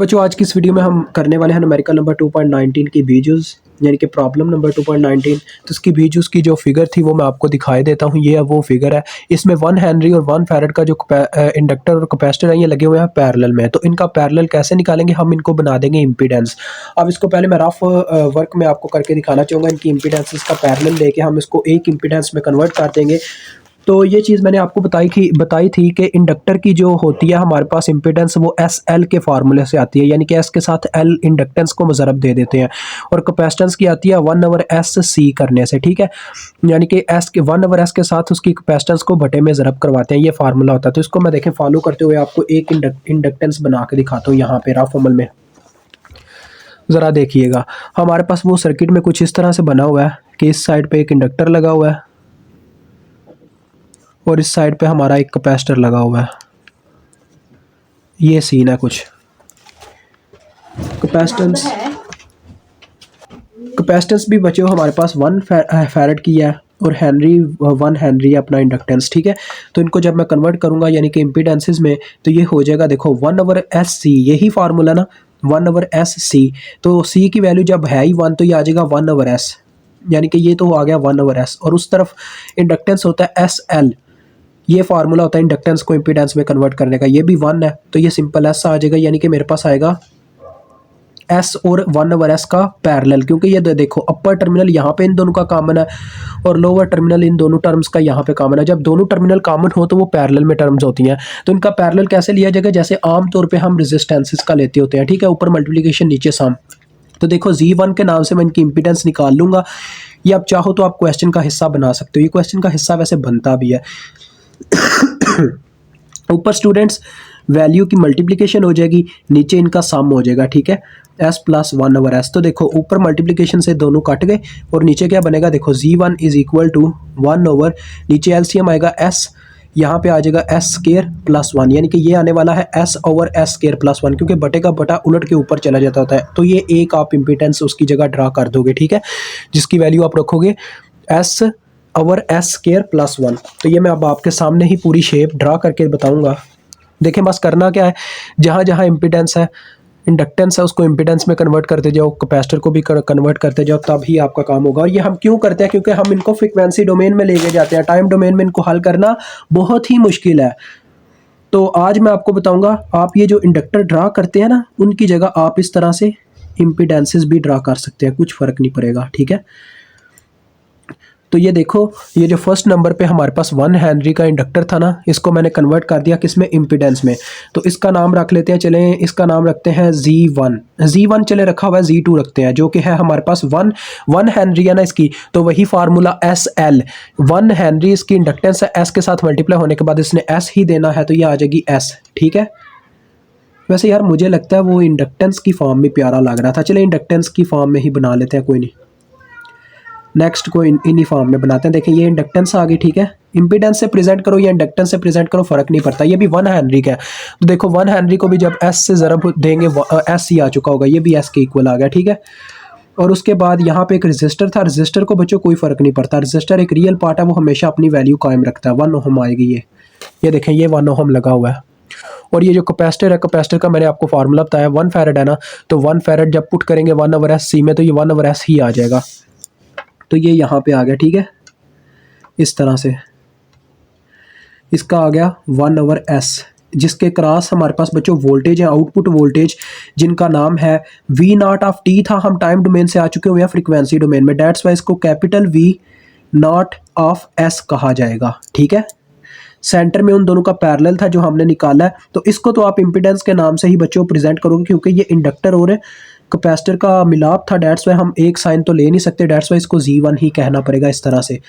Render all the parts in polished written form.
बच्चों आज की इस वीडियो में हम करने वाले हैं न्यूमेरिकल नंबर 2.19 की बीजूस यानी कि प्रॉब्लम नंबर 2.19। तो इसकी बीजूस की जो फिगर थी वो मैं आपको दिखाई देता हूँ। ये वो फिगर है, इसमें 1 हेनरी और 1 फैरेड का जो इंडक्टर और कैपेसिटर है ये लगे हुए हैं पैरेलल में। तो इनका पैरेलल कैसे निकालेंगे, हम इनको बना देंगे इम्पीडेंस। अब इसको पहले मैं रफ वर्क में आपको करके दिखाना चाहूँगा। इनकी इम्पीडेंस का पैरेलल लेके हम इसको एक इम्पीडेंस में कन्वर्ट कर देंगे। तो ये चीज़ मैंने आपको बताई थी कि इंडक्टर की जो होती है हमारे पास इम्पीडेंस वो एस एल के फार्मूले से आती है, यानी कि एस के साथ एल इंडक्टेंस को ज़रब दे देते हैं, और कैपेसिटेंस की आती है 1/s/c करने से। ठीक है, यानी कि एस के 1/s के साथ उसकी कैपेसिटेंस को बटे में ज़रब करवाते हैं, ये फार्मूला होता है। तो इसको मैं देखें फॉलो करते हुए आपको एक इंडक्टेंस बना के दिखाता हूँ यहाँ पे रफ अमल में। ज़रा देखिएगा, हमारे पास वो सर्किट में कुछ इस तरह से बना हुआ है कि इस साइड पर एक इंडक्टर लगा हुआ है और इस साइड पे हमारा एक कैपेसिटर लगा हुआ है। ये सीन है कुछ। कैपेसिटेंस भी बचे हो हमारे पास 1 फैरेड की है और 1 हेनरी है अपना इंडक्टेंस। ठीक है, तो इनको जब मैं कन्वर्ट करूंगा यानी कि इम्पीडेंसेस में, तो ये हो जाएगा देखो 1/s/c, यही फार्मूला ना 1/s/c। तो c की वैल्यू जब है ही 1 तो ये आ जाएगा 1/s, यानी कि ये तो आ गया 1/s। और उस तरफ इंडक्टेंस होता है SL, ये फार्मूला होता है इंडक्टेंस को इम्पीडेंस में कन्वर्ट करने का। ये भी 1 है तो ये सिंपल एस आ जाएगा, यानी कि मेरे पास आएगा एस और 1/s का पैरेलल, क्योंकि ये देखो अपर टर्मिनल यहाँ पे इन दोनों का कॉमन है और लोअर टर्मिनल इन दोनों टर्म्स का यहाँ पे कॉमन है। जब दोनों टर्मिनल कॉमन हो तो वो पैरेलल में टर्म्स होती हैं। तो इनका पैरेलल कैसे लिया जाएगा, जैसे आमतौर पर हम रेजिस्टेंसेस का लेते होते हैं। ठीक है, ऊपर मल्टीप्लिकेशन नीचे सम। तो देखो Z1 के नाम से मैं इनकी इम्पीडेंस निकाल लूँगा। ये आप चाहो तो आप क्वेश्चन का हिस्सा बना सकते हो, ये क्वेश्चन का हिस्सा वैसे बनता भी है। ऊपर स्टूडेंट्स वैल्यू की मल्टीप्लिकेशन हो जाएगी, नीचे इनका सम हो जाएगा। ठीक है, s + 1/s। तो देखो ऊपर मल्टीप्लिकेशन से दोनों कट गए और नीचे क्या बनेगा, देखो Z1 = 1/, नीचे एलसीएम आएगा s, यहाँ पे आ जाएगा s² + 1, यानी कि ये आने वाला है s/s² + 1, क्योंकि बटे का बटा उलट के ऊपर चला जाता होता है। तो ये एक आप इम्पीडेंस उसकी जगह ड्रा कर दोगे। ठीक है, जिसकी वैल्यू आप रखोगे s/s² + 1। तो ये मैं अब आपके सामने ही पूरी शेप ड्रा करके बताऊंगा। देखें बस करना क्या है, जहाँ जहाँ इम्पीडेंस है इंडक्टेंस है उसको इम्पीडेंस में कन्वर्ट करते जाओ, कैपेसिटर को भी कन्वर्ट करते जाओ, तब ही आपका काम होगा। और ये हम क्यों करते हैं, क्योंकि हम इनको फ्रीक्वेंसी डोमेन में लेके जाते हैं, टाइम डोमेन में इनको हल करना बहुत ही मुश्किल है। तो आज मैं आपको बताऊंगा, आप ये जो इंडक्टर ड्रा करते हैं ना, उनकी जगह आप इस तरह से इम्पीडेंसेस भी ड्रा कर सकते हैं, कुछ फ़र्क नहीं पड़ेगा। ठीक है, तो ये देखो, ये जो फर्स्ट नंबर पे हमारे पास 1 हेनरी का इंडक्टर था ना, इसको मैंने कन्वर्ट कर दिया किसमें, इम्पीडेंस में। तो इसका नाम रख लेते हैं, चलें इसका नाम रखते हैं Z1 चले रखा हुआ है, Z2 रखते हैं, जो कि है हमारे पास 1 हेनरी है ना इसकी, तो वही फार्मूला SL। 1 हेनरी इसकी इंडक्टेंस है, S के साथ मल्टीप्लाई होने के बाद इसने S ही देना है, तो ये आ जाएगी S। ठीक है, वैसे यार मुझे लगता है वो इंडक्टेंस की फॉर्म में प्यारा लग रहा था, चले इंडक्टेंस की फॉर्म में ही बना लेते हैं, कोई नहीं, नेक्स्ट को इन्हीं फॉर्म में बनाते हैं। देखिए ये इंडक्टेंस आ गई। ठीक है, इंपीडेंस से प्रेजेंट करो या इंडक्टेंस से प्रेजेंट करो, फर्क नहीं पड़ता। ये भी 1 हेनरी का है, तो देखो 1 हेनरी को भी जब S से ज़रब देंगे S ही आ चुका होगा, ये भी S के इक्वल आ गया। ठीक है, और उसके बाद यहाँ पे एक रजिस्टर था, रजिस्टर को बच्चों कोई फ़र्क नहीं पड़ता, रजिस्टर एक रियल पार्ट है, वो हमेशा अपनी वैल्यू कायम रखता है। 1 ओहम आएगी ये देखें, ये 1 ओहम लगा हुआ है। और ये जो कैपेसिटर है, कैपेसिटर का मैंने आपको फार्मूला बताया, 1 फैरेड है ना, तो 1 फैरेड जब पुट करेंगे 1/s/c में, तो ये 1/s ही आ जाएगा। तो ये यहाँ पे आ गया। ठीक है, इस तरह से इसका आ गया 1/s, जिसके क्रॉस हमारे पास बच्चों वोल्टेज है, आउटपुट वोल्टेज, जिनका नाम है V0 था। हम टाइम डोमेन से आ चुके हुए हैं फ्रीक्वेंसी डोमेन में, डेट्स वाई इसको कैपिटल V0 कहा जाएगा। ठीक है, सेंटर में उन दोनों का पैरेलल था जो हमने निकाला है। तो इसको तो आप इम्पीडेंस के नाम से ही बच्चों प्रेजेंट करोगे, क्योंकि ये इंडक्टर और कैपेसिटर का मिलाप था, डेट्स वाई हम एक साइन तो ले नहीं सकते, डेट्स वाई इसको Z1 ही कहना पड़ेगा इस तरह से,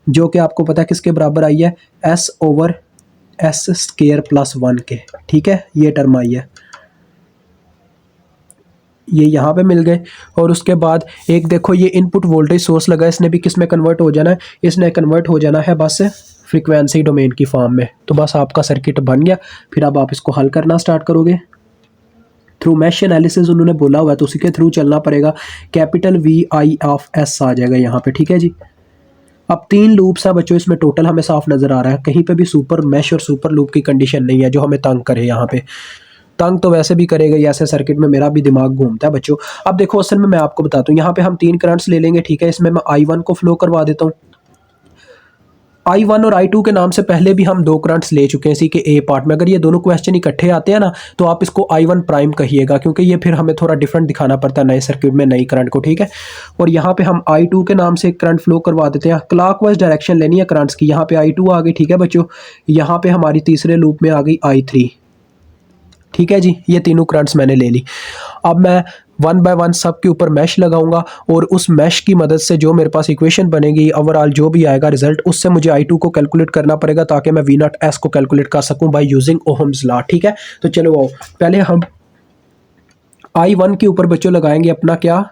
जो कि आपको पता है किसके बराबर आई है, S/s² + 1 के। ठीक है, ये टर्म आई है, ये यहाँ पे मिल गए। और उसके बाद एक देखो ये इनपुट वोल्टेज सोर्स लगा, इसने भी किस में कन्वर्ट हो जाना है, इसने कन्वर्ट हो जाना है बस फ्रीक्वेंसी डोमेन की फॉर्म में। तो बस आपका सर्किट बन गया, फिर अब आप इसको हल करना स्टार्ट करोगे थ्रू मैश एनालिसिस, उन्होंने बोला हुआ है तो उसी के थ्रू चलना पड़ेगा। कैपिटल VI(S) आ जाएगा यहाँ पे। ठीक है जी, अब 3 लूप्स है बच्चों इसमें टोटल, हमें साफ नज़र आ रहा है, कहीं पे भी सुपर मैश और सुपर लूप की कंडीशन नहीं है जो हमें तंग करे यहाँ पे। तंग तो वैसे भी करेगा ही, ऐसे सर्किट में मेरा भी दिमाग घूमता है बच्चों। अब देखो असल में मैं आपको बताता हूँ, यहाँ पे हम 3 करंट्स ले लेंगे, ठीक है। इसमें मैं I1 को फ्लो करवा देता हूँ। I1 और I2 के नाम से पहले भी हम 2 करंट्स ले चुके हैं इसी के ए पार्ट में। अगर ये दोनों क्वेश्चन इकट्ठे आते हैं ना तो आप इसको I1 प्राइम कहिएगा, क्योंकि ये फिर हमें थोड़ा डिफरेंट दिखाना पड़ता है नए सर्किट में नई करंट को, ठीक है। और यहाँ पे हम I2 के नाम से करंट फ्लो करवा देते हैं। क्लॉकवाइज डायरेक्शन लेनी है करंट्स की। यहाँ पे I2 आ गई, ठीक है बच्चों। यहाँ पे हमारी तीसरे लूप में आ गई I3, ठीक है जी। ये तीनों करंट्स मैंने ले ली। अब मैं 1 बाय 1 सब के ऊपर मैश लगाऊंगा और उस मैश की मदद से जो मेरे पास इक्वेशन बनेगी, ओवरऑल जो भी आएगा रिजल्ट, उससे मुझे I2 को कैलकुलेट करना पड़ेगा ताकि मैं V0S को कैलकुलेट कर सकूं बाय यूजिंग ओहम्स लॉ, ठीक है। तो चलो आओ, पहले हम I1 के ऊपर बच्चों लगाएंगे अपना क्या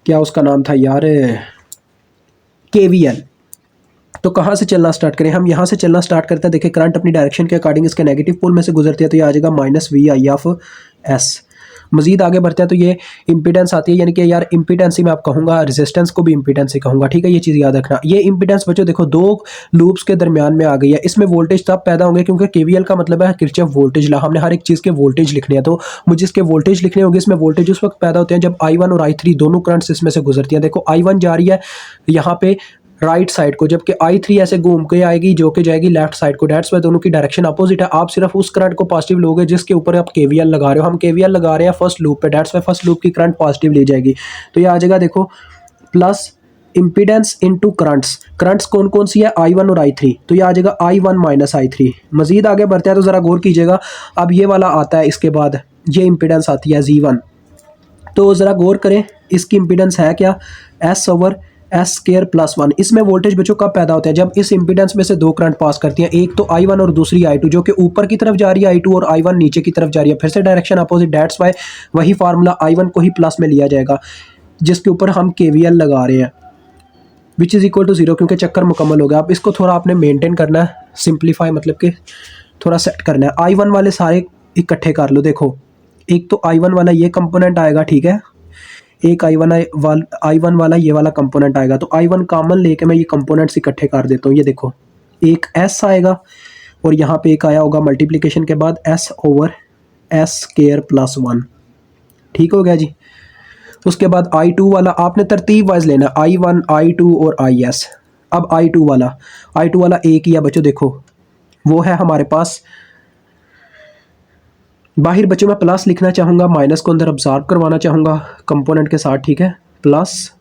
क्या उसका नाम था यार, KVL। तो कहाँ से चलना स्टार्ट करें? हम यहाँ से चलना स्टार्ट करते हैं। देखिए करंट अपनी डायरेक्शन के अकॉर्डिंग इसके नेगेटिव पोल में से गुजरती है, तो ये आ जाएगा -VI ऑफ S। मजीद आगे बढ़ते हैं तो ये इंपीडेंस आती है, यानी कि यार इंपीडेंस ही मैं आप कहूँगा, रेजिस्टेंस को भी इंपीडेंस ही कहूँगा, ठीक है। ये चीज़ याद रखना। ये इंपीडेंस बच्चों देखो 2 लूप्स के दरमियान में आ गई है। इसमें वोल्टेज तब पैदा होंगे क्योंकि KVL का मतलब है किरचॉफ वोल्टेज लॉ। हमने हर एक चीज़ के वोल्टेज लिखने हैं, तो मुझे इसके वोल्टेज लिखने होंगे। इसमें वोल्टेज उस वक्त पैदा होते हैं जब I1 और I3 दोनों करंट्स इसमें से गुजरती हैं। देखो I1 जा रही है यहाँ पे राइट साइड को, जबकि I3 ऐसे घूम के आएगी जो कि जाएगी लेफ्ट साइड को। डेट्स वाई दोनों की डायरेक्शन अपोजिट है। आप सिर्फ उस करंट को पॉजिटिव लोगे जिसके ऊपर आप KVL लगा रहे हो। हम KVL लगा रहे हैं फर्स्ट लूप पे, डेट्स वाई फर्स्ट लूप की करंट पॉजिटिव ली जाएगी। तो ये आ जाएगा देखो plus impedance into currents. Currents कौन कौन सी है? I1 और I3। तो ये आ जाएगा I1 माइनस I3। मजीद आगे बढ़ते हैं तो ज़रा गौर कीजिएगा। अब ये वाला आता है, इसके बाद ये इंपीडेंस आती है Z1। तो ज़रा गौर करें, इसकी इंपीडेंस है क्या? S/S²+1। इसमें वोल्टेज बच्चों कब पैदा होते हैं? जब इस इंपीडेंस में से 2 करंट पास करती हैं, एक तो I1 और दूसरी I2, जो कि ऊपर की तरफ जा रही है I2 और I1 नीचे की तरफ जा रही है। फिर से डायरेक्शन अपोजिट, डेट्स वाई वही फार्मूला I1 को ही प्लस में लिया जाएगा जिसके ऊपर हम KVL लगा रहे हैं, विच इज़ इक्वल टू 0, क्योंकि चक्कर मुकम्मल हो गया। अब इसको थोड़ा आपने मेनटेन करना है, सिंप्लीफाई मतलब कि थोड़ा सेट करना है। I1 वाले सारे इकट्ठे कर लो। देखो एक तो I1 वाला ये कंपोनेंट आएगा, ठीक है। एक I1 वाला ये वाला कंपोनेंट आएगा। तो I1 कॉमन लेके मैं ये कंपोनेंट्स इकट्ठे कर देता हूँ। ये देखो एक S आएगा और यहाँ पे एक आया होगा मल्टीप्लिकेशन के बाद S/S²+1, ठीक हो गया जी। उसके बाद I2 वाला आपने तरतीब वाइज लेना, I1 I2 और IS। अब I2 वाला एक ही है बच्चों, देखो वो है हमारे पास बाहर। बच्चों मैं प्लस लिखना चाहूँगा, माइनस को अंदर ऑब्जर्व करवाना चाहूँगा कंपोनेंट के साथ, ठीक है। प्लस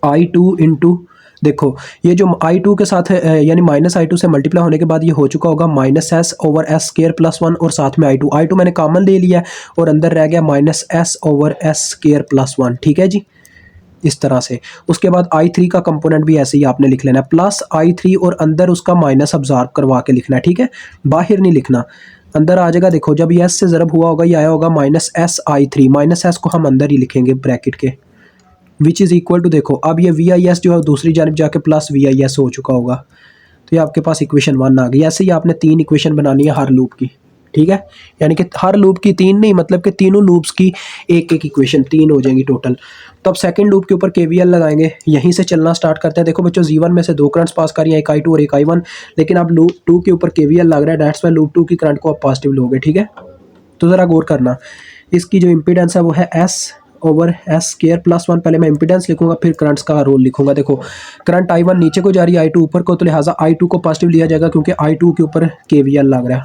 I2 इंटू, देखो ये जो I2 के साथ है यानी -I2 से मल्टीप्लाई होने के बाद ये हो चुका होगा -S/S²+1 और साथ में I2 मैंने कॉमन ले लिया और अंदर रह गया -S/S²+1, ठीक है जी, इस तरह से। उसके बाद I3 का कंपोनेंट भी ऐसे ही आपने लिख लेना है, प्लस I3 और अंदर उसका माइनस ऑब्जर्व करवा के लिखना है, ठीक है। बाहर नहीं लिखना, अंदर आ जाएगा। देखो जब ये S से ज़रब हुआ होगा ये आया होगा -SI3, -S को हम अंदर ही लिखेंगे ब्रैकेट के, विच इज़ इक्वल टू, देखो अब ये VIS जो है दूसरी जानब जाके प्लस VIS हो चुका होगा। तो ये आपके पास इक्वेशन 1 आ गई। ऐसे ही आपने 3 इक्वेशन बनानी है हर लूप की, ठीक है। यानी कि हर लूप की 3 नहीं, मतलब कि तीनों लूप्स की एक एक इक्वेशन 3 हो जाएंगी टोटल। तो अब सेकंड लूप के ऊपर KVL लगाएंगे, यहीं से चलना स्टार्ट करते हैं। देखो बच्चों Z1 में से 2 करंट्स पास कर रही हैं, एक I2 और एक I1, लेकिन अब लूप 2 के ऊपर KVL लग रहा है, डेट्स वाई लूप 2 की करंट को आप पॉजिटिव लोगे, ठीक है। तो ज़रा गौर करना, इसकी जो इंपीडेंस है वो है S/S²+1। पहले मैं इंपीडेंस लिखूंगा फिर करंट्स का रोल लिखूंगा। देखो करंट I1 नीचे को जा रही है, I2 ऊपर को, तो लिहाजा I2 को पॉजिटिव लिया जाएगा क्योंकि I2 के ऊपर KVL लग रहा है।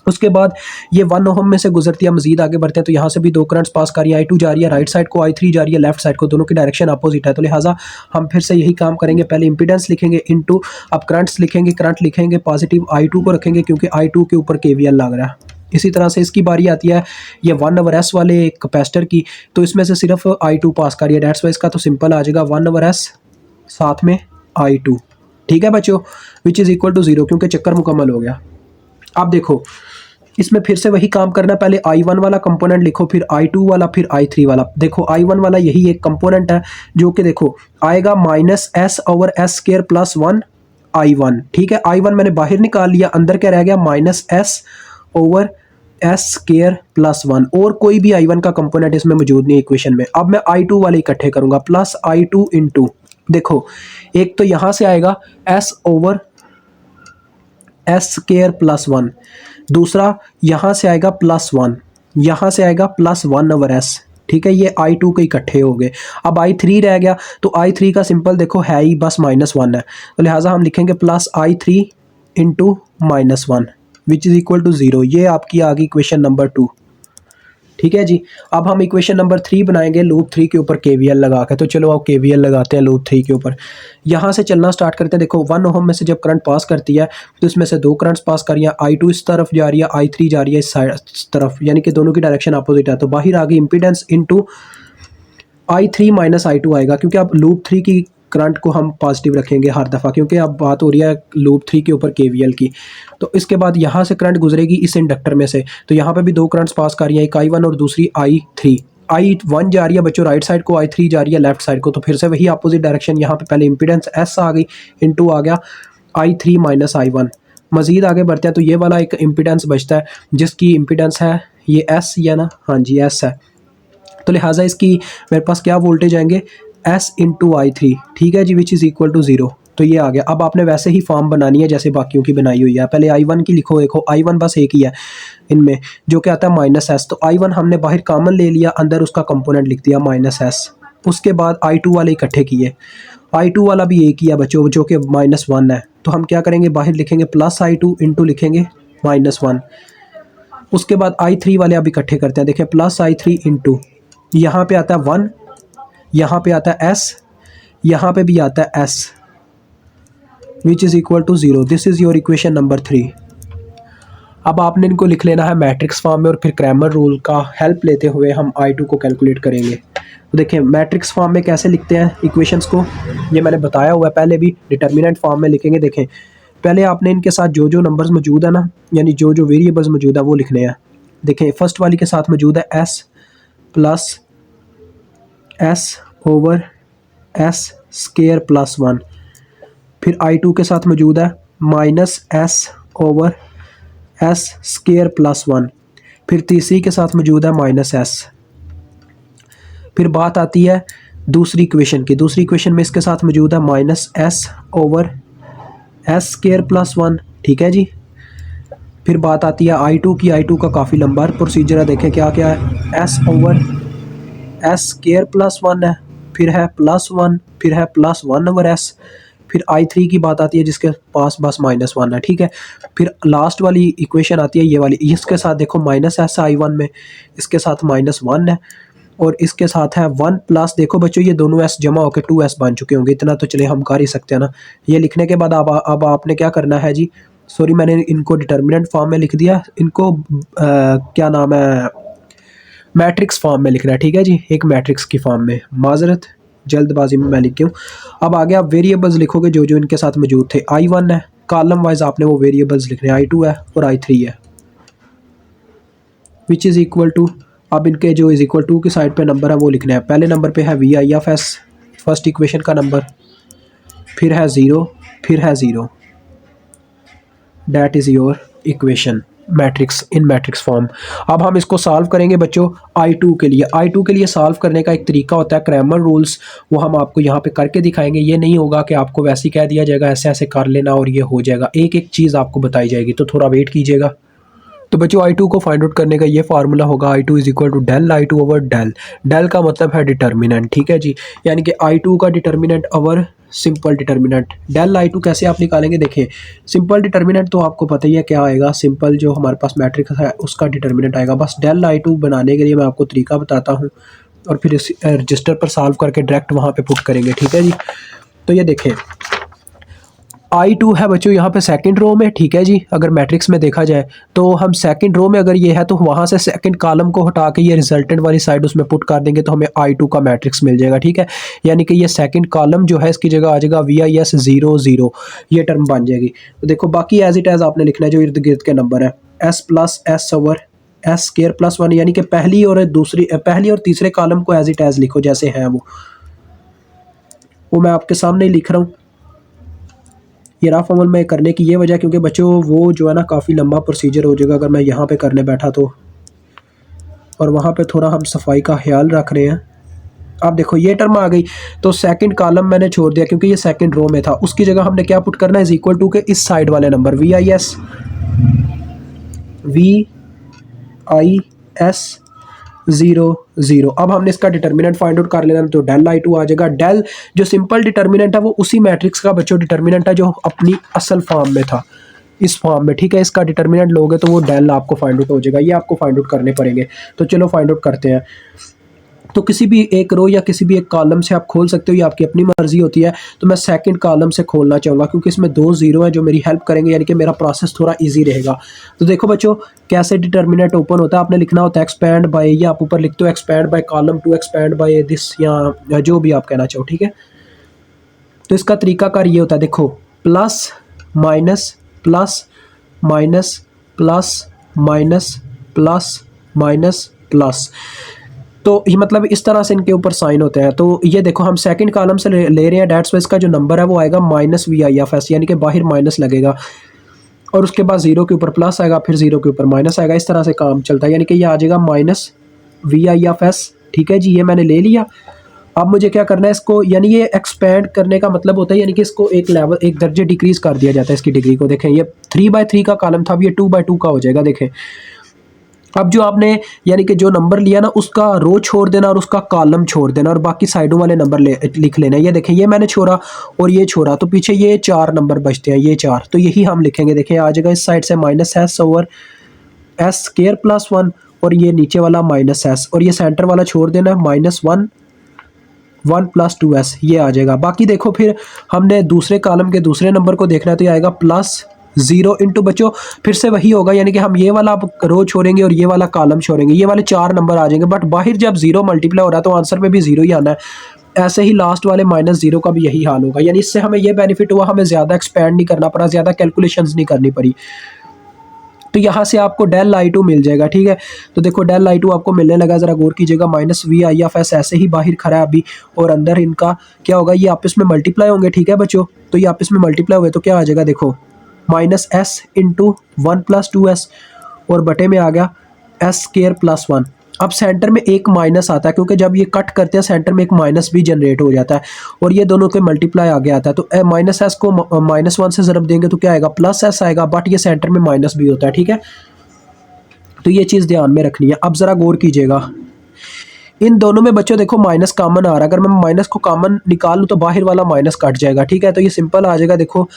उसके बाद ये 1 ओहम में से गुजरती है। मजीद आगे बढ़ते हैं तो यहाँ से भी 2 करंट्स पास कर रही है, I2 जा रही है राइट साइड को, I3 जा रही है लेफ्ट साइड को, दोनों की डायरेक्शन अपोजिट है। तो लिहाजा हम फिर से यही काम करेंगे, पहले इंपीडेंस लिखेंगे इनटू, अब करंट्स लिखेंगे, करंट लिखेंगे पॉजिटिव I2 को रखेंगे क्योंकि I2 के ऊपर KVL लग रहा है। इसी तरह से इसकी बारी आती है ये 1/s वाले कैपेसिटर की, तो इसमें से सिर्फ I2 पास कर रही है, डेट्स वाई इसका तो सिंपल आ जाएगा 1/s साथ में I2, ठीक है बच्चों, विच इज़ इक्वल टू 0, क्योंकि चक्कर मुकम्मल हो गया। अब देखो इसमें फिर से वही काम करना, पहले I1 वाला कंपोनेंट लिखो, फिर I2 वाला, फिर I3 वाला। देखो I1 वाला यही एक कंपोनेंट है जो कि देखो आएगा -S/S²+1 I1, ठीक है। I1 मैंने बाहर निकाल लिया, अंदर क्या रह गया -S/S²+1, और कोई भी I1 का कंपोनेंट इसमें मौजूद नहीं है इक्वेशन में। अब मैं I2 वाले इकट्ठे करूंगा, प्लस I2 इंटू, देखो एक तो यहाँ से आएगा S/S²+1, दूसरा यहाँ से आएगा +1, यहाँ से आएगा +1/s, ठीक है। ये I2 के इकट्ठे हो गए। अब I3 रह गया, तो I3 का सिंपल देखो है ही बस -1 है, तो लिहाजा हम लिखेंगे +I3 into -1 which is equal to 0। ये आपकी आ गई इक्वेशन नंबर 2, ठीक है जी। अब हम इक्वेशन नंबर 3 बनाएंगे लूप 3 के ऊपर KVL लगा के। तो चलो अब KVL लगाते हैं लूप 3 के ऊपर। यहाँ से चलना स्टार्ट करते हैं। देखो 1 ओम में से जब करंट पास करती है तो इसमें से 2 करंट्स पास कर रही है, I2 इस तरफ जा रही है, I3 जा रही है इस तरफ, यानी कि दोनों की डायरेक्शन अपोजिट है। तो बाहर आ गई impedance into I3 minus I2 आएगा, क्योंकि अब लूप 3 की करंट को हम पॉजिटिव रखेंगे हर दफ़ा, क्योंकि अब बात हो रही है लूप 3 के ऊपर KVL की। तो इसके बाद यहाँ से करंट गुजरेगी इस इंडक्टर में से, तो यहाँ पे भी 2 करंट्स पास कर रही हैं, एक I1 और दूसरी I3। I1 जा रही है बच्चों राइट साइड को, I3 जा रही है लेफ्ट साइड को, तो फिर से वही अपोजिट डायरेक्शन। यहाँ पे पहले इम्पीडेंस S आ गई, इंटू आ गया I3 माइनस I1। मज़ीद आगे बढ़ते हैं तो ये वाला एक इम्पीडेंस बचता है जिसकी इम्पीडेंस है ये S ही है ना, हाँ जी S है। तो लिहाजा इसकी मेरे पास क्या वोल्टेज आएंगे, S इंटू I3, ठीक है जी, विच इज़ इक्वल टू 0। तो ये आ गया। अब आपने वैसे ही फॉर्म बनानी है जैसे बाकियों की बनाई हुई है। पहले I1 की लिखो, देखो I1 बस एक ही है इनमें, जो क्या आता है -S। तो I1 हमने बाहर कॉमन ले लिया, अंदर उसका कंपोनेंट लिख दिया -S। उसके बाद I2 वाले इकट्ठे किए, I2 वाला भी एक ही है बच्चों, जो कि -1 है। तो हम क्या करेंगे, बाहर लिखेंगे +I2 इंटू लिखेंगे -1। उसके बाद I3 वाले अब इकट्ठे करते हैं। देखें +I3 इंटू यहाँ पे आता है 1, यहाँ पे आता है S, यहाँ पे भी आता है S, which is equal to 0। This is your equation number 3। अब आपने इनको लिख लेना है मैट्रिक्स फॉर्म में, और फिर क्रैमर रूल का हेल्प लेते हुए हम I2 को कैलकुलेट करेंगे। तो देखें मैट्रिक्स फॉर्म में कैसे लिखते हैं इक्वेशंस को, ये मैंने बताया हुआ है पहले भी। डिटर्मिनेंट फॉर्म में लिखेंगे। देखें पहले आपने इनके साथ जो जो नंबर्स मौजूद है ना, यानी जो जो वेरिएबल्स मौजूद है वो लिखने हैं। देखें फर्स्ट वाली के साथ मौजूद है S plus S over S square +1। फिर I2 के साथ मौजूद है -S ओवर S स्केयर +1। फिर तीसरी के साथ मौजूद है -S। फिर बात आती है दूसरी इक्वेशन की। दूसरी इक्वेशन में इसके साथ मौजूद है -S ओवर S स्केयर +1, ठीक है जी। फिर बात आती है I2 की। I2 का काफ़ी लंबा प्रोसीजर है, देखें क्या क्या है। S ओवर S स्केयर +1 है, फिर है +1, फिर है +1/S। फिर I3 की बात आती है जिसके पास बस -1 है, ठीक है। फिर लास्ट वाली इक्वेशन आती है ये वाली, इसके साथ देखो -S I1 में, इसके साथ -1 है, और इसके साथ है 1 प्लस, देखो बच्चों ये दोनों S जमा होकर 2S बन चुके होंगे। इतना तो चले हम कर ही सकते हैं ना। ये लिखने के बाद अब आपने क्या करना है जी, सॉरी मैंने इनको डिटर्मिनेंट फॉर्म में लिख दिया, इनको क्या नाम है, मैट्रिक्स फॉर्म में लिखना है, ठीक है जी, एक मैट्रिक्स की फॉर्म में। माजरत जल्दबाजी में मैं लिख के हूँ। अब आगे आप वेरिएबल्स लिखोगे जो जो इनके साथ मौजूद थे। I1 है, कॉलम वाइज आपने वो वेरिएबल्स लिखने हैं, I2 है और I3 है, विच इज़ इक्वल टू, अब इनके जो इज़ इक्वल टू की साइड पे नंबर है वो लिखना है। पहले नंबर पे है VI/S, फर्स्ट इक्वेशन का नंबर, फिर है 0, फिर है 0। That is your equation matrix in matrix form. अब हम इसको सॉल्व करेंगे बच्चों I2 के लिए। I2 के लिए सॉल्व करने का एक तरीका होता है क्रैमर रूल्स, वो हम आपको यहाँ पे करके दिखाएंगे। ये नहीं होगा कि आपको वैसे ही कह दिया जाएगा ऐसे ऐसे कर लेना और ये हो जाएगा, एक एक चीज़ आपको बताई जाएगी, तो थोड़ा वेट कीजिएगा। तो बच्चों I2 को फाइंड आउट करने का ये फार्मूला होगा, I2 is equal to del I2 over del. Del का मतलब है डिटर्मिनेंट, ठीक है जी, यानी कि I2 का determinant over simple determinant. Del I2 कैसे आप निकालेंगे, देखें सिंपल डिटर्मिनेंट तो आपको पता ही है क्या आएगा, सिंपल जो हमारे पास मैट्रिक्स है उसका डिटर्मिनेंट आएगा। बस डेल I2 बनाने के लिए मैं आपको तरीका बताता हूँ, और फिर इस रजिस्टर पर सॉल्व करके डायरेक्ट वहाँ पे पुट करेंगे, ठीक है जी। तो ये देखें I2 है बच्चों यहाँ पे सेकंड रो में, ठीक है जी। अगर मैट्रिक्स में देखा जाए तो हम सेकंड रो में अगर ये है तो वहाँ से सेकंड कॉलम को हटा के ये रिजल्टेंट वाली साइड उसमें पुट कर देंगे तो हमें I2 का मैट्रिक्स मिल जाएगा, ठीक है। यानी कि ये सेकंड कॉलम जो है इसकी जगह आ जाएगा VIS 0 0, ये टर्म बन जाएगी। तो देखो बाकी एज इट एज आपने लिखना है जो इर्द गिर्द के नंबर है, S plus S over S square +1, यानी कि पहली और तीसरे कॉलम को एज इट एज लिखो जैसे हैं वो मैं आपके सामने ही लिख रहा हूँ। ये रफ अमल में करने की ये वजह क्योंकि बच्चों वो जो है ना काफ़ी लंबा प्रोसीजर हो जाएगा अगर मैं यहाँ पे करने बैठा तो, और वहाँ पे थोड़ा हम सफाई का ख्याल रख रहे हैं। अब देखो ये टर्म आ गई, तो सेकंड कॉलम मैंने छोड़ दिया क्योंकि ये सेकंड रो में था, उसकी जगह हमने क्या पुट करना है, इज इक्वल टू के इस साइड वाले नंबर VIS VIS 0 0। अब हमने इसका डिटर्मिनेंट फाइंड आउट कर लेना, तो डेल आई टू आ जाएगा। डेल जो सिंपल डिटर्मिनेंट है वो उसी मैट्रिक्स का बच्चों डिटर्मिनेंट है जो अपनी असल फॉर्म में था, इस फॉर्म में, ठीक है। इसका डिटर्मिनेंट लोगे तो वो डेल आपको फाइंड आउट हो जाएगा, ये आपको फाइंड आउट करने पड़ेंगे। तो चलो फाइंड आउट करते हैं। तो किसी भी एक रो या किसी भी एक कॉलम से आप खोल सकते हो, ये आपकी अपनी मर्जी होती है। तो मैं सेकंड कॉलम से खोलना चाहूँगा क्योंकि इसमें 2 ज़ीरो हैं जो मेरी हेल्प करेंगे, यानी कि मेरा प्रोसेस थोड़ा इजी रहेगा। तो देखो बच्चों कैसे डिटर्मिनेंट ओपन होता है। आपने लिखना होता है एक्सपैंड बाय, या आप ऊपर लिखते हो expand by column two expand by this, या जो भी आप कहना चाहो, ठीक है। तो इसका तरीकाकार ये होता है, देखो plus minus plus minus plus minus plus minus plus. तो ये मतलब इस तरह से इनके ऊपर साइन होते हैं। तो ये देखो हम सेकंड कॉलम से ले रहे हैं, डेट्स वाइज का जो नंबर है वो आएगा -VIFS, यानी कि बाहर माइनस लगेगा और उसके बाद जीरो के ऊपर प्लस आएगा, फिर जीरो के ऊपर माइनस आएगा। इस तरह से काम चलता है, यानी कि ये आ जाएगा -VIFS, ठीक है जी। ये मैंने ले लिया। अब मुझे क्या करना है इसको, यानी ये एक्सपेंड करने का मतलब होता है, यानी कि इसको एक लेवल, एक दर्जे डिक्रीज कर दिया जाता है इसकी डिग्री को। देखें ये 3/3 का कॉलम था, अब ये 2/2 का हो जाएगा। देखें अब जो आपने यानी कि जो नंबर लिया ना उसका रो छोड़ देना और उसका कॉलम छोड़ देना और बाकी साइडों वाले नंबर लिख लेना। ये देखें ये मैंने छोड़ा और ये छोड़ा, तो पीछे ये 4 नंबर बचते हैं, ये 4, तो यही हम लिखेंगे। देखें आ जाएगा इस साइड से -S/S² +1 और ये नीचे वाला -S और ये सेंटर वाला छोड़ देना -1 1 + 2s, ये आ जाएगा। बाकी देखो फिर हमने दूसरे कॉलम के दूसरे नंबर को देखना है, तो ये आएगा +0 इंटू बच्चों फिर से वही होगा, यानी कि हम ये वाला रो छोड़ेंगे और ये वाला कॉलम छोड़ेंगे, ये वाले 4 नंबर आ जाएंगे। बट बाहर जब 0 मल्टीप्लाई हो रहा है तो आंसर में भी 0 ही आना है। ऐसे ही लास्ट वाले -0 का भी यही हाल होगा। यानी इससे हमें ये बेनिफिट हुआ, हमें ज़्यादा एक्सपेंड नहीं करना पड़ा, ज़्यादा कैलकुलेशंस नहीं करनी पड़ी। तो यहाँ से आपको डेल आई टू मिल जाएगा, ठीक है। तो देखो डेल आई टू आपको मिलने लगा, ज़रा गौर कीजिएगा। -VIFS ऐसे ही बाहर खड़ा है अभी, और अंदर इनका क्या होगा, ये आपस में मल्टीप्लाई होंगे, ठीक है बच्चों। तो ये आपस में मल्टीप्लाई हुए तो क्या आ जाएगा, देखो -S इंटू 1 + 2s और बटे में आ गया S² +1। अब सेंटर में एक माइनस आता है क्योंकि जब ये कट करते हैं सेंटर में एक माइनस भी जनरेट हो जाता है और ये दोनों के मल्टीप्लाई आगे आता है। तो -S को -1 से ज़रब देंगे तो क्या आएगा, +S आएगा, बट ये सेंटर में माइनस भी होता है, ठीक है। तो ये चीज़ ध्यान में रखनी है। अब ज़रा गौर कीजिएगा, इन दोनों में बच्चों देखो माइनस कॉमन आ रहा है। अगर मैं माइनस को कॉमन निकाल लूँ तो बाहर वाला माइनस कट जाएगा, ठीक है। तो ये सिंपल आ जाएगा, देखो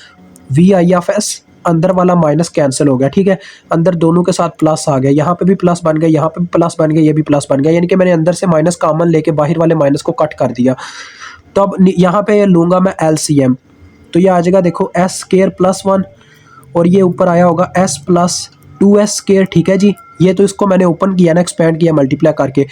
VIFS, अंदर वाला माइनस कैंसिल हो गया, ठीक है। अंदर दोनों के साथ प्लस आ गया, यहाँ पे भी प्लस बन गया, यहाँ पे भी प्लस बन गया, ये भी प्लस बन गया, यानी कि मैंने अंदर से माइनस कॉमन लेके बाहर वाले माइनस को कट कर दिया। तो अब यहाँ पे लूँगा मैं LCM, तो ये आ जाएगा देखो S² +1 और ये ऊपर आया होगा S + 2s², ठीक है जी। ये तो इसको मैंने ओपन किया ना, एक्सपेंड किया मल्टीप्लाई करके।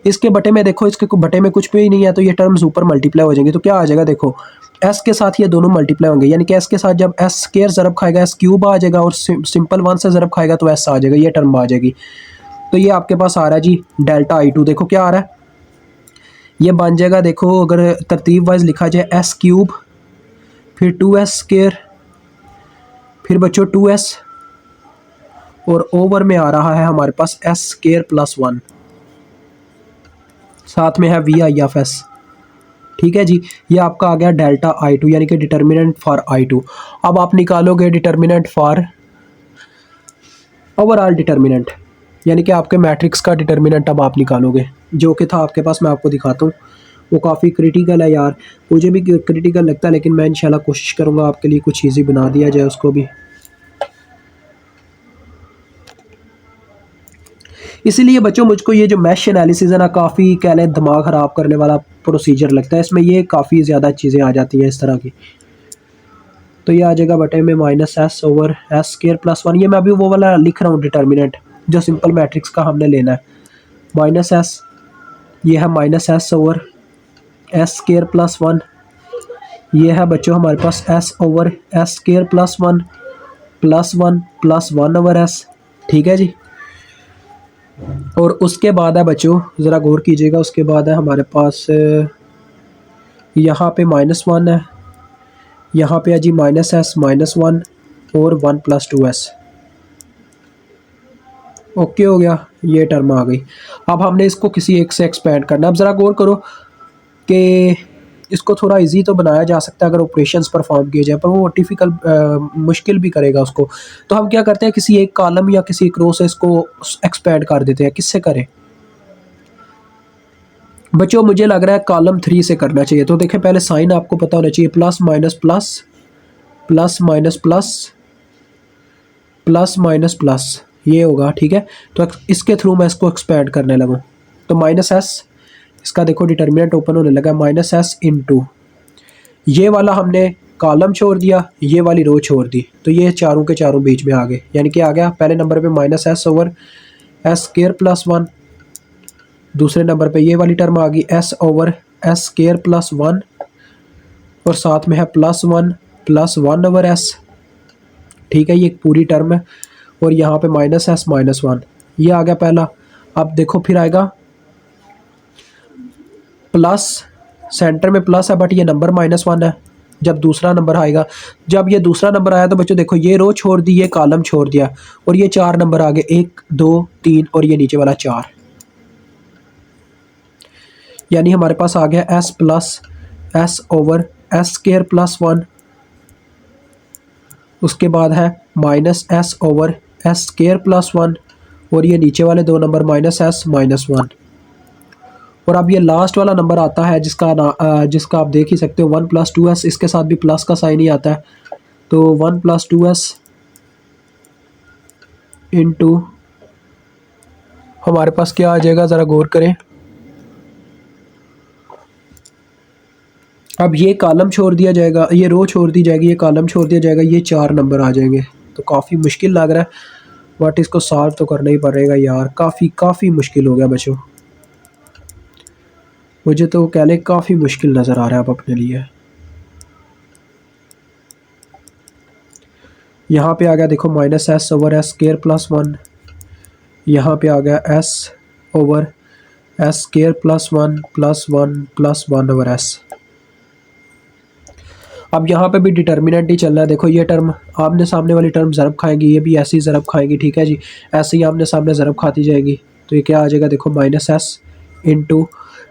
इसके बटे में देखो, इसके बटे में कुछ भी नहीं है, तो ये टर्म्स ऊपर मल्टीप्लाई हो जाएंगे। तो क्या आ जाएगा, देखो S के साथ ये दोनों मल्टीप्लाई होंगे, यानी कि S के साथ जब S² ज़रब खाएगा S³ आ जाएगा और सिंपल 1 से ज़रब खाएगा तो S आ जाएगा, ये टर्म आ जाएगी। तो ये आपके पास आ रहा है जी डेल्टा I2। देखो क्या आ रहा है, ये बन जाएगा, देखो अगर तरतीब वाइज लिखा जाए S³ फिर 2s² फिर बच्चों 2s और ओवर में आ रहा है हमारे पास S² +1, साथ में है VIFS, ठीक है जी। ये आपका आ गया डेल्टा I2, यानी कि डिटर्मिनेंट फॉर I2। अब आप निकालोगे डिटर्मिनेंट फॉर ओवरऑल डिटर्मिनेंट, यानी कि आपके मैट्रिक्स का डिटर्मिनेंट अब आप निकालोगे, जो कि था आपके पास। मैं आपको दिखाता हूँ, वो काफ़ी क्रिटिकल है यार, मुझे भी क्रिटिकल लगता है, लेकिन मैं इंशाल्लाह कोशिश करूँगा आपके लिए कुछ ईजी बना दिया जाए उसको भी। इसीलिए बच्चों मुझको ये जो मैश एनालिसिस है ना, काफ़ी कह लें दिमाग ख़राब करने वाला प्रोसीजर लगता है। इसमें ये काफ़ी ज़्यादा चीज़ें आ जाती हैं इस तरह की। तो ये आ जाएगा बटे में -S/S² +1। ये मैं अभी वो वाला लिख रहा हूँ डिटर्मिनेंट जो सिंपल मैट्रिक्स का हमने लेना है। -S, ये है -S/S² +1। ये है बच्चों हमारे पास S/S² +1 +1 +1/S, ठीक है जी। और उसके बाद है बच्चों, ज़रा गौर कीजिएगा, उसके बाद है हमारे पास यहाँ पे -1 है, यहाँ पे है जी -S -1 और 1 + 2s। ओके हो गया, ये टर्म आ गई। अब हमने इसको किसी एक से एक्सपेंड करना। अब ज़रा गौर करो कि इसको थोड़ा इजी तो बनाया जा सकता है अगर ऑपरेशंस परफॉर्म किए जाए, पर वो डिफ़िकल्ट मुश्किल भी करेगा उसको। तो हम क्या करते हैं, किसी एक कॉलम या किसी एक रो से इसको एक्सपैंड कर देते हैं। किससे करें बच्चों? मुझे लग रहा है कॉलम 3 से करना चाहिए। तो देखें, पहले साइन आपको पता होना चाहिए, plus minus plus, plus minus plus, plus minus plus, ये होगा। ठीक है, तो इसके थ्रू मैं इसको एक्सपैंड करने लगूँ। तो माइनस एस, इसका देखो डिटर्मिनेंट ओपन होने लगा, माइनस एस इंटू ये वाला हमने कॉलम छोड़ दिया, ये वाली रो छोड़ दी, तो ये चारों के चारों बीच में आ गए। यानी कि आ गया पहले नंबर पे minus S over S square plus 1, दूसरे नंबर पे ये वाली टर्म आ गई S over S square plus 1, और साथ में है प्लस 1 ओवर एस। ठीक है, ये एक पूरी टर्म है, और यहाँ पे माइनस एस माइनस 1, ये आ गया पहला। अब देखो फिर आएगा प्लस, सेंटर में प्लस है बट ये नंबर -1 है। जब दूसरा नंबर आएगा, जब ये दूसरा नंबर आया तो बच्चों देखो ये रो छोड़ दी, ये कॉलम छोड़ दिया, और ये 4 नंबर आ गए, 1 2 3 और ये नीचे वाला 4। यानी हमारे पास आ गया S plus S over S square plus 1, उसके बाद है minus S over S square plus 1, और ये नीचे वाले 2 नंबर माइनस एस माइनस 1। और अब ये लास्ट वाला नंबर आता है जिसका आप देख ही सकते हो 1 + 2s, इसके साथ भी प्लस का साइन ही आता है। तो 1 + 2s इंटू हमारे पास क्या आ जाएगा, ज़रा गौर करें। अब ये कॉलम छोड़ दिया जाएगा, ये रो छोड़ दी जाएगी, ये कॉलम छोड़ दिया जाएगा, ये 4 नंबर आ जाएंगे। तो काफ़ी मुश्किल लग रहा है बट इसको सॉल्व तो करना ही पड़ेगा यार। काफ़ी मुश्किल हो गया बच्चों, मुझे तो कह लें काफ़ी मुश्किल नज़र आ रहा है अब अपने लिए। यहाँ पे आ गया देखो minus S over S square plus 1, यहाँ पे आ गया S over S square plus 1 plus 1 over S. अब यहाँ पे भी डिटर्मिनेंट ही चल रहा है। देखो ये टर्म आमने सामने वाली टर्म ज़रब खाएंगी, ये भी ऐसे ही ज़रब खाएंगी। ठीक है जी, ऐसे ही आमने सामने ज़रब खाती जाएगी। तो ये क्या आ जाएगा, देखो माइनस एस इंटू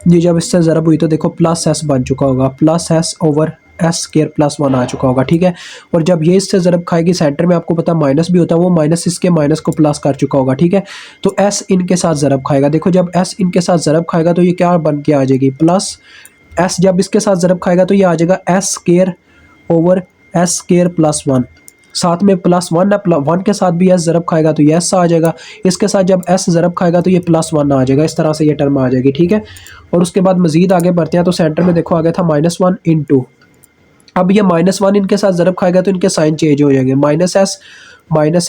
ये जब इससे ज़रब हुई तो देखो प्लस एस बन चुका होगा, plus S over S square plus 1 आ चुका होगा। ठीक है, और जब ये इससे ज़रब खाएगी, सेंटर में आपको पता माइनस भी होता है, वो माइनस इसके माइनस को प्लस कर चुका होगा। ठीक है, तो एस इनके साथ ज़रब खाएगा। देखो जब एस इनके साथ ज़रब खाएगा तो ये क्या बन के आ जाएगी, प्लस एस जब इसके साथ ज़रब खाएगा तो ये आ जाएगा S square over S square plus 1, साथ में प्लस 1 है, 1 के साथ भी एस ज़रब खाएगा तो ये एस आ जाएगा, इसके साथ जब एस ज़रब खाएगा तो ये प्लस 1 आ जाएगा। इस तरह से ये टर्म आ जाएगी। ठीक है, और उसके बाद मज़ीद आगे बढ़ते हैं तो सेंटर में देखो आ गया था -1 इंटू, अब ये -1 इनके साथ ज़रब खाएगा तो इनके साइन चेंज हो जाएंगे, minus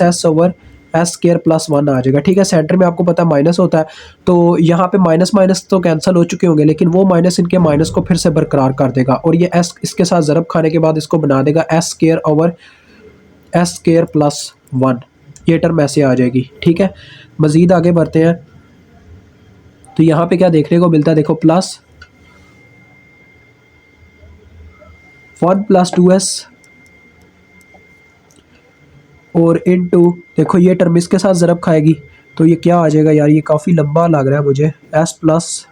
S over S square plus 1 आ जाएगा। ठीक है, सेंटर में आपको पता है माइनस होता है, तो यहाँ पे माइनस माइनस तो कैंसिल हो चुके होंगे, लेकिन वो माइनस इनके माइनस को फिर से बरकरार कर देगा, और ये एस इसके साथ ज़रब खाने के बाद इसको बना देगा S square over S square plus 1, ये टर्म ऐसे आ जाएगी। ठीक है, मज़ीद आगे बढ़ते हैं तो यहाँ पे क्या देखने को मिलता है, देखो प्लस 1 + 2s और इनटू देखो ये टर्म इसके साथ ज़रब खाएगी तो ये क्या आ जाएगा यार, ये काफ़ी लंबा लग रहा है मुझे, S plus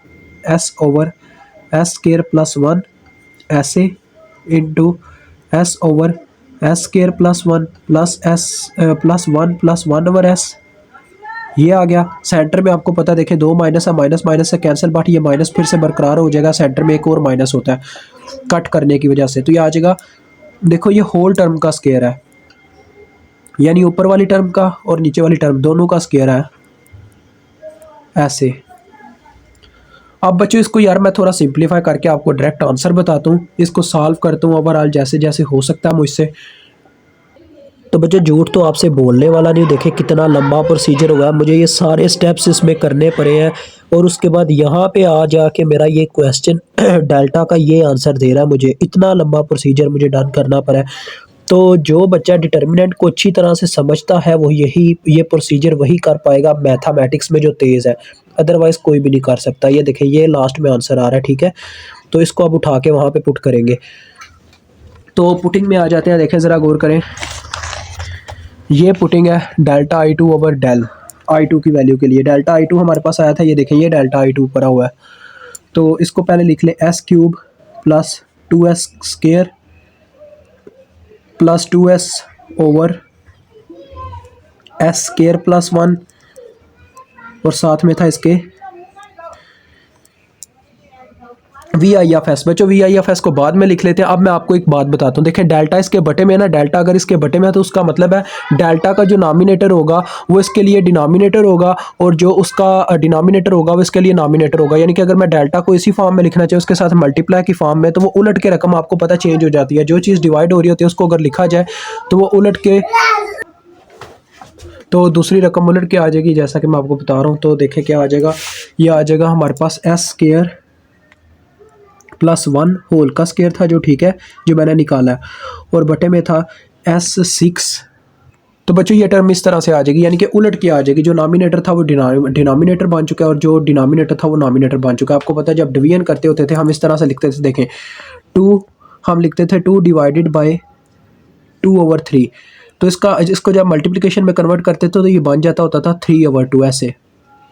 S over S square plus 1 ऐसे into S over S square plus 1 plus S plus 1 over S, ये आ गया। सेंटर में आपको पता देखे 2 माइनस है, माइनस माइनस से कैंसिल, बट ये माइनस फिर से बरकरार हो जाएगा, सेंटर में एक और माइनस होता है कट करने की वजह से, तो ये आ जाएगा। देखो ये होल टर्म का स्केयर है, यानी ऊपर वाली टर्म का और नीचे वाली टर्म दोनों का स्केयर है ऐसे। अब बच्चों इसको यार मैं थोड़ा सिंप्लीफाई करके आपको डायरेक्ट आंसर बताता हूँ, इसको सॉल्व करता हूँ ओवरऑल जैसे जैसे हो सकता है मुझसे। तो बच्चों झूठ तो आपसे बोलने वाला नहीं, देखे कितना लंबा प्रोसीजर हुआ है, मुझे ये सारे स्टेप्स इसमें करने पड़े हैं, और उसके बाद यहाँ पे आ जाके मेरा ये क्वेश्चन डेल्टा का ये आंसर दे रहा है, मुझे इतना लंबा प्रोसीजर मुझे डन करना पड़ा है। तो जो बच्चा डिटर्मिनेंट को अच्छी तरह से समझता है वो ये प्रोसीजर वही कर पाएगा मैथमेटिक्स में जो तेज़ है, अदरवाइज़ कोई भी नहीं कर सकता। ये देखें ये लास्ट में आंसर आ रहा है। ठीक है, तो इसको अब उठा के वहाँ पे पुट करेंगे। तो पुटिंग में आ जाते हैं, देखें ज़रा गौर करें, ये पुटिंग है delta I2 over del I2 की वैल्यू के लिए। डेल्टा I2 हमारे पास आया था, ये देखें ये डेल्टा I2 ऊपर हुआ है, तो इसको पहले लिख लें s³ plus 2s square plus 2s over s square plus 1 और साथ में था इसके वी आई एफ एस। बच्चों वी आई एफ एस को बाद में लिख लेते हैं। अब मैं आपको एक बात बताता हूँ, देखें डेल्टा इसके बटे में है ना, डेल्टा अगर इसके बटे में है तो उसका मतलब है डेल्टा का जो नॉमिनेटर होगा वो इसके लिए डिनोमिनेटर होगा और जो उसका डिनोमिनेटर होगा वो इसके लिए नॉमिनेटर होगा। यानी कि अगर मैं डेल्टा को इसी फॉर्म में लिखना चाहिए उसके साथ मल्टीप्लाई की फॉर्म में, तो वो उलट के रकम आपको पता चेंज हो जाती है। जो चीज़ डिवाइड हो रही होती है उसको अगर लिखा जाए तो वो उलट के तो दूसरी रकम उलट के आ जाएगी, जैसा कि मैं आपको बता रहा हूँ। तो देखें क्या आ जाएगा, ये आ जाएगा हमारे पास एस स्केयर प्लस 1 होल का स्केयर था जो, ठीक है, जो मैंने निकाला है, और बटे में था S6। तो बच्चों ये टर्म इस तरह से आ जाएगी, यानी कि उलट के आ जाएगी। जो नॉमिनेटर था वो डिनोमिनेटर बन चुका है और जो डिनोमिनेटर था वो नॉमिनेटर बन चुका है। आपको पता है जब डिवीजन करते होते थे हम इस तरह से लिखते थे, देखें 2 हम लिखते थे 2 डिवाइडेड बाय 2/3। तो इसको जब मल्टीप्लिकेशन में कन्वर्ट करते थे तो ये बन जाता होता था 3/2, ऐसे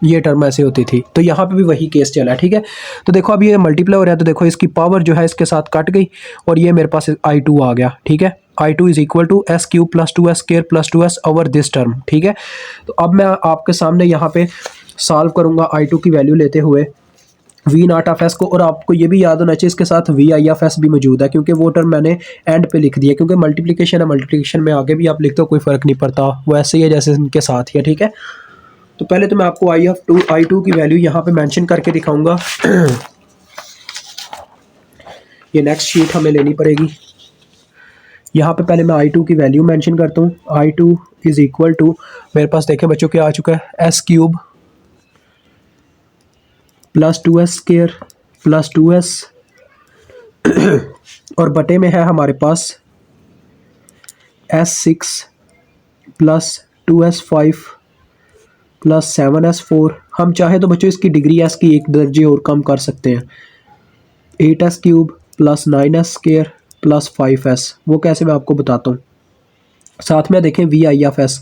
ये टर्म ऐसे होती थी। तो यहाँ पे भी वही केस चला है, ठीक है। तो देखो अब ये मल्टीप्लाई हो रहा है तो देखो इसकी पावर जो है इसके साथ कट गई और ये मेरे पास I2 आ गया, ठीक है। I2 is equal to s cube plus 2s square plus 2s over this term, ठीक है। तो अब मैं आपके सामने यहाँ पे सॉल्व करूँगा I2 की वैल्यू लेते हुए वी नॉट ऑफ एस को, और आपको ये भी याद होना चाहिए इसके साथ वी आई एफ एस भी मौजूद है, क्योंकि वो टर्म मैंने एंड पे लिख दिया, क्योंकि मल्टीप्लिकेशन है, मल्टीप्लिकेशन में आगे भी आप लिखते हो कोई फ़र्क नहीं पड़ता, वो ऐसे ही है जैसे इनके साथ ही है, ठीक है। तो पहले तो मैं आपको I2 की वैल्यू यहाँ पे मेंशन करके दिखाऊंगा। ये नेक्स्ट शीट हमें लेनी पड़ेगी। यहाँ पे पहले मैं I2 की वैल्यू मेंशन करता हूँ। I2 इज इक्वल टू, मेरे पास देखें बच्चों क्या आ चुका है, S cube plus 2s square plus 2s और बटे में है हमारे पास S6 plus 2s5 plus 7s4। हम चाहे तो बच्चों इसकी डिग्री s की एक दर्जे और कम कर सकते हैं, 8s cube plus 9s square plus 5s। वो कैसे मैं आपको बताता हूँ। साथ में देखें वी आई एफ एस,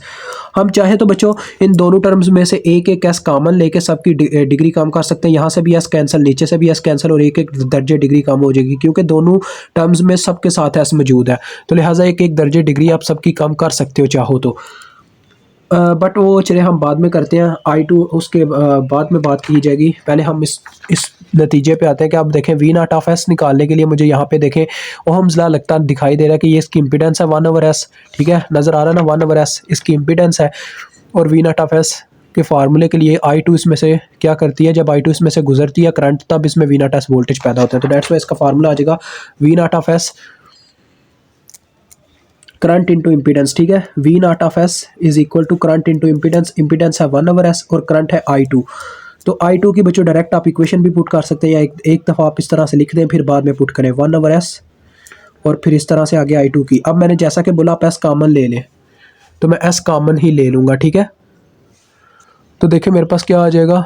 हम चाहे तो बच्चों इन दोनों टर्म्स में से एक एक एस कॉमन लेके सबकी डिग्री कम कर सकते हैं। यहाँ से भी एस कैंसिल, नीचे से भी एस कैंसिल और एक एक दर्जे डिग्री कम हो जाएगी, क्योंकि दोनों टर्म्स में सबके साथ एस मौजूद है। तो लिहाजा एक एक दर्जे डिग्री आप सबकी कम कर सकते हो चाहो तो। बट वो चले हम बाद में करते हैं, I2 उसके बाद में बात की जाएगी। पहले हम इस नतीजे पे आते हैं कि आप देखें वी नॉट ऑफ एस निकालने के लिए मुझे यहाँ पे देखें ओहम्स लॉ लगता दिखाई दे रहा है कि ये इसकी इम्पीडेंस है 1/s, ठीक है, नज़र आ रहा है ना, 1/s इसकी इम्पीडेंस है। और वी नॉट ऑफ एस के फार्मूले के लिए I2 इसमें से क्या करती है, जब I2 इसमें से गुजरती है करंट, तब इसमें वी नॉट एस वोल्टेज पैदा होता है। तो डेट्स वाई इसका फार्मूला आ जाएगा V not of s current into impedance, ठीक है। V not of s is equal to current into impedance, impedance है 1/s और करंट है I2। तो I2 की बच्चों डायरेक्ट आप इक्वेशन भी पुट कर सकते हैं, या एक दफ़ा आप इस तरह से लिख दें फिर बाद में पुट करें 1/s और फिर इस तरह से आगे I2 की। अब मैंने जैसा कि बोला आप एस कॉमन ले लें, तो मैं एस कॉमन ही ले लूँगा, ठीक है। तो देखिए मेरे पास क्या आ जाएगा,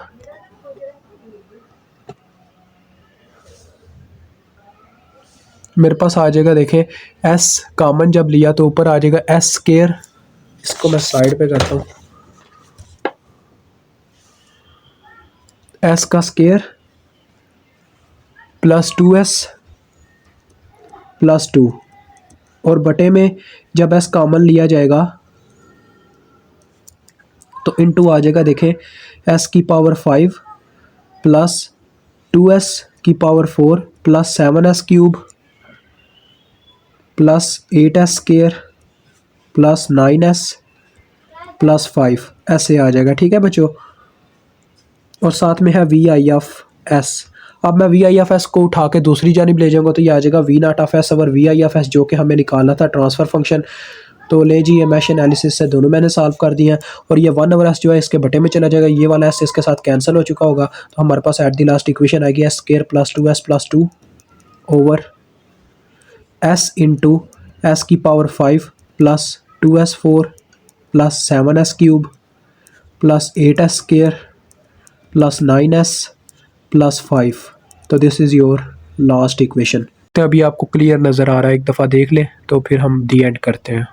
मेरे पास आ जाएगा, देखें एस कॉमन जब लिया तो ऊपर आ जाएगा एस स्केयर, इसको मैं साइड पे करता हूँ, एस का स्केयर प्लस 2s प्लस 2 और बटे में जब एस कॉमन लिया जाएगा तो इनटू आ जाएगा, देखें एस की पावर 5 प्लस 2s की power 4 plus 7s cube plus 8s square plus 9s plus 5, ऐसे आ जाएगा, ठीक है बच्चों। और साथ में है वी आई एफ एस। अब मैं वी आई एफ एस को उठा के दूसरी जानिब ले जाऊंगा तो ये आ जाएगा वी नॉट ऑफ एस और वी आई एफ एस, जो कि हमें निकालना था ट्रांसफ़र फंक्शन। तो ले जी, ये मैश एनालिसिस से दोनों मैंने सॉल्व कर दिए हैं और ये 1/s जो है इसके बटे में चला जाएगा, ये वाला एस इसके साथ कैंसिल हो चुका होगा। तो हमारे पास एट द लास्ट इक्वेशन आएगी s square plus 2s plus 2 over s into s की power 5 plus 2s4 plus 7s cube plus 8s square plus 9s plus 5। तो this is your last equation. तो अभी आपको क्लियर नज़र आ रहा है, एक दफ़ा देख लें तो फिर हम दी एंड करते हैं।